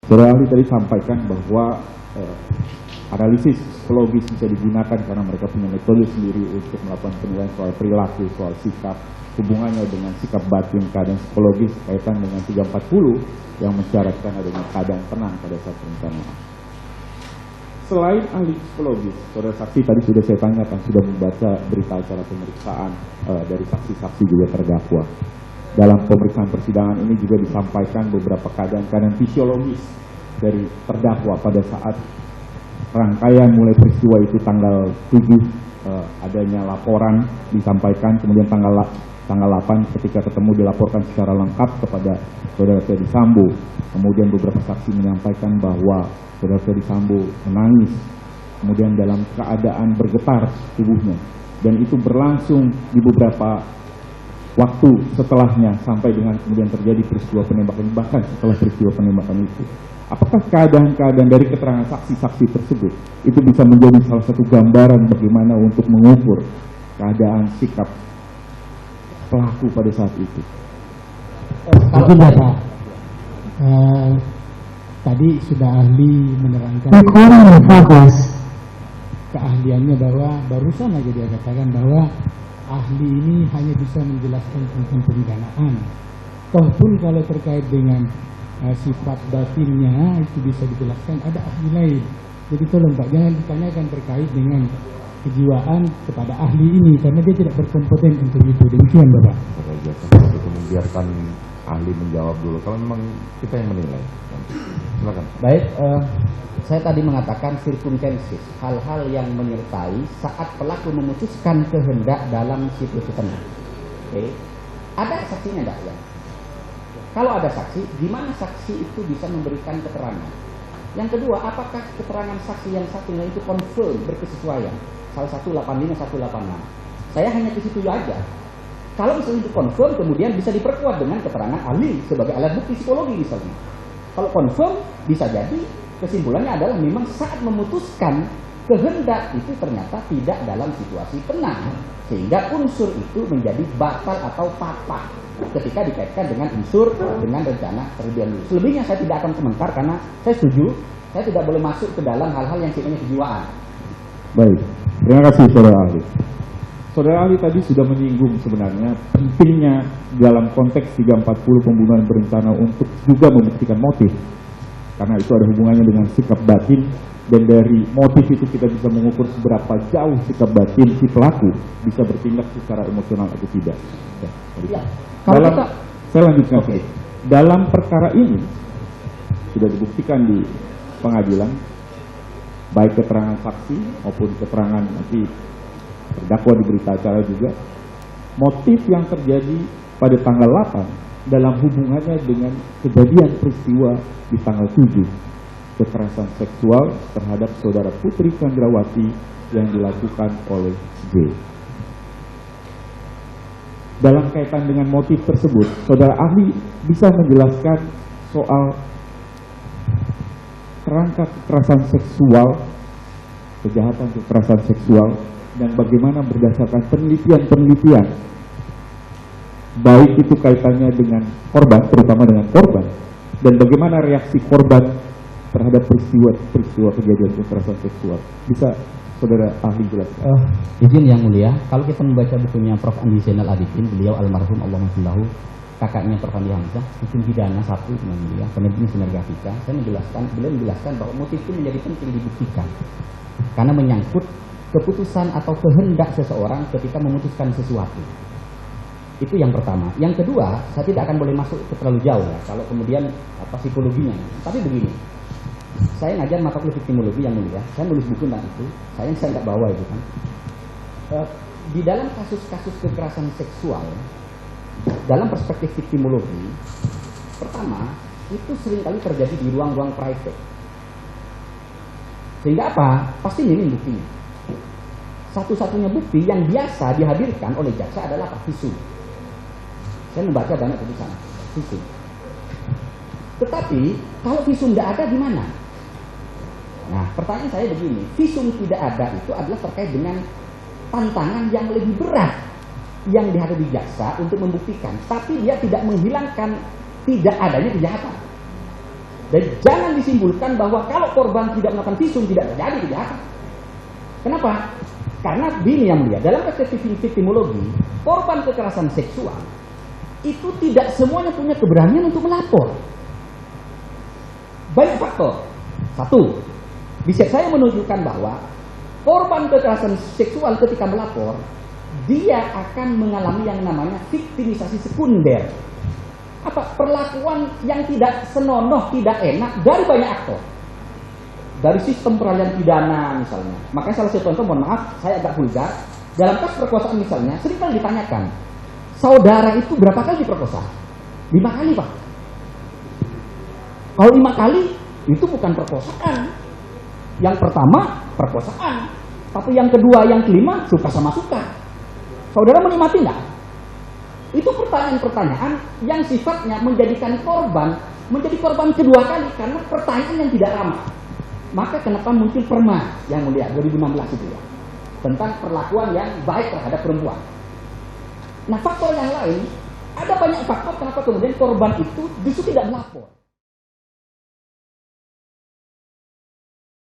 Saudara ahli tadi sampaikan bahwa analisis psikologis bisa digunakan karena mereka punya metode sendiri untuk melakukan penilaian soal perilaku, soal sikap, hubungannya dengan sikap batin, keadaan psikologis, kaitan dengan 340 yang mensyaratkan adanya keadaan tenang pada saat perencanaan. Selain ahli psikologis, saudara saksi tadi sudah saya tanyakan, sudah membaca berita acara pemeriksaan dari saksi-saksi juga terdakwa. Dalam pemeriksaan persidangan ini juga disampaikan beberapa keadaan-keadaan fisiologis dari terdakwa pada saat rangkaian mulai peristiwa itu tanggal 7 adanya laporan disampaikan, kemudian tanggal 8 ketika ketemu dilaporkan secara lengkap kepada saudara Ferdy Sambo. Kemudian beberapa saksi menyampaikan bahwa saudara Ferdy Sambo menangis, kemudian dalam keadaan bergetar tubuhnya, dan itu berlangsung di beberapa waktu setelahnya sampai dengan kemudian terjadi peristiwa penembakan, bahkan setelah peristiwa penembakan itu. Apakah keadaan-keadaan dari keterangan saksi-saksi tersebut itu bisa menjadi salah satu gambaran bagaimana untuk mengukur keadaan sikap pelaku pada saat itu? Kalau Bapak tadi sudah ahli menerangkan keahliannya, bahwa barusan aja dia katakan bahwa ahli ini hanya bisa menjelaskan tentang pemidanaan. Toh pun kalau terkait dengan sifat batinnya itu bisa dijelaskan ada ahli lain. Jadi tolong Pak, jangan ditanyakan terkait dengan kejiwaan kepada ahli ini karena dia tidak berkompeten untuk itu. Demikian Bapak. Itu membiarkan ahli menjawab dulu. Kalau memang kita yang menilai. Silakan. Baik, saya tadi mengatakan circumstances, hal-hal yang menyertai saat pelaku memutuskan kehendak dalam situasi tenang. Oke. Ada saksinya enggak ya? Kalau ada saksi, di mana saksi itu bisa memberikan keterangan? Yang kedua, apakah keterangan saksi yang satunya itu confirm, berkesesuaian? Salah satu 85, satu 86. Saya hanya ke situ aja. Kalau misalnya itu confirm, kemudian bisa diperkuat dengan keterangan ahli sebagai alat bukti psikologi misalnya. Kalau confirm, bisa jadi kesimpulannya adalah memang saat memutuskan kehendak itu ternyata tidak dalam situasi tenang, sehingga unsur itu menjadi batal atau patah ketika dikaitkan dengan unsur dengan rencana terlebih dahulu. Selebihnya saya tidak akan komentar karena saya setuju, saya tidak boleh masuk ke dalam hal-hal yang sifatnya kejiwaan. Baik, terima kasih saudara ahli. Saudara ahli tadi sudah menyinggung sebenarnya pentingnya dalam konteks 340 pembunuhan berencana untuk juga membuktikan motif, karena itu ada hubungannya dengan sikap batin, dan dari motif itu kita bisa mengukur seberapa jauh sikap batin si pelaku bisa bertindak secara emosional atau tidak. Ya. Saya lanjutkan. Okay. Dalam perkara ini sudah dibuktikan di pengadilan, baik keterangan saksi maupun keterangan nanti terdakwa di berita acara juga, motif yang terjadi pada tanggal 8 dalam hubungannya dengan kejadian peristiwa di tanggal 7, kekerasan seksual terhadap saudara Putri Chandrawati yang dilakukan oleh J. Dalam kaitan dengan motif tersebut, saudara ahli bisa menjelaskan soal kerangka kekerasan seksual, kejahatan kekerasan seksual, dan bagaimana berdasarkan penelitian-penelitian, baik itu kaitannya dengan korban, terutama dengan korban, dan bagaimana reaksi korban terhadap peristiwa kejadian kekerasan seksual. Bisa saudara ahli jelaskan? Izin yang mulia, kalau kita membaca bukunya Prof. Andi Zainal Abidin, beliau almarhum Allahumma kakaknya Prof. Andi Hamzah, hukum pidana 1 yang mulia, penelitian sinergatika, beliau menjelaskan bahwa motif itu menjadi penting dibuktikan karena menyangkut keputusan atau kehendak seseorang ketika memutuskan sesuatu. Itu yang pertama. Yang kedua, saya tidak akan boleh masuk ke terlalu jauh ya, kalau kemudian psikologinya. Tapi begini, saya ngajar mata kuliah victimologi yang mulia, saya nulis buku tentang itu, saya nggak bawa itu kan. Di dalam kasus-kasus kekerasan seksual, dalam perspektif victimologi, pertama, itu seringkali terjadi di ruang-ruang private. Sehingga apa? Pasti minim buktinya. Satu-satunya bukti yang biasa dihadirkan oleh jaksa adalah apa? Visum. Saya membaca banyak tulisan visum. Tetapi kalau visum tidak ada gimana? Nah, pertanyaan saya begini, visum tidak ada itu adalah terkait dengan tantangan yang lebih berat yang dihadapi jaksa untuk membuktikan, tapi dia tidak menghilangkan tidak adanya kejahatan. Dan jangan disimpulkan bahwa kalau korban tidak melakukan visum tidak terjadi kejahatan. Kenapa? Karena begini yang mulia, dalam perspektif viktimologi, korban kekerasan seksual itu tidak semuanya punya keberanian untuk melapor. Banyak faktor. Satu, riset saya menunjukkan bahwa korban kekerasan seksual ketika melapor, dia akan mengalami yang namanya viktimisasi sekunder. Apa? Perlakuan yang tidak senonoh, tidak enak dari banyak aktor. Dari sistem peradilan pidana misalnya. Makanya salah satu contoh, mohon maaf, saya agak vulgar. Dalam kasus perkosaan misalnya, seringkali ditanyakan, saudara itu berapa kali diperkosa? 5 kali, Pak. Kalau 5 kali, itu bukan perkosaan. Yang pertama, perkosaan. Tapi yang kedua, yang kelima, suka sama suka. Saudara menikmati nggak? Itu pertanyaan-pertanyaan yang sifatnya menjadikan korban menjadi korban kedua kali karena pertanyaan yang tidak ramah. Maka kenapa muncul Perma yang mulia 2016 itu ya, tentang perlakuan yang baik terhadap perempuan. Nah, faktor yang lain, ada banyak faktor kenapa kemudian korban itu justru tidak melapor.